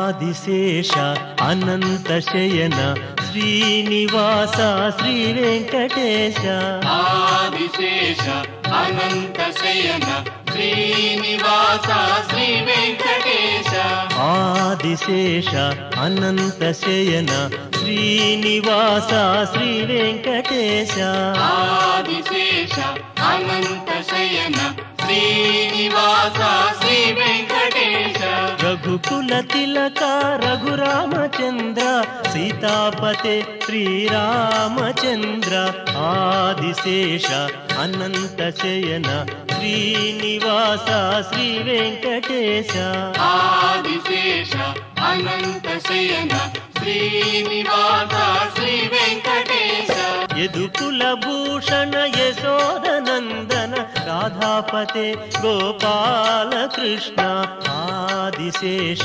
ఆదిశేష అనంత శయన శ్రీనివాస శ్రీ వెంకటేశ ఆదిశేష అనంత శయన శ్రీనివాస శ్రీ వెంకటేశ ఆదిశేష అనంత శయన శ్రీనివాస శ్రీ వెంకటేశ ఆదిశేష అనంత శయన శ్రీనివాస శ్రీ వెంకటేశ రఘుకుల తిలక రఘురామచంద్ర సీతాపతే శ్రీరామచంద్ర ఆదిశేష అనంత శయన శ్రీనివాస శ్రీ వెంకటేశ ఆదిశేష అనంత శయన శ్రీనివాస శ్రీ వెంకటేశ యదుకుల భూషణ యశోదనందన రాధాపతే గోపాల కృష్ణ ఆదిశేష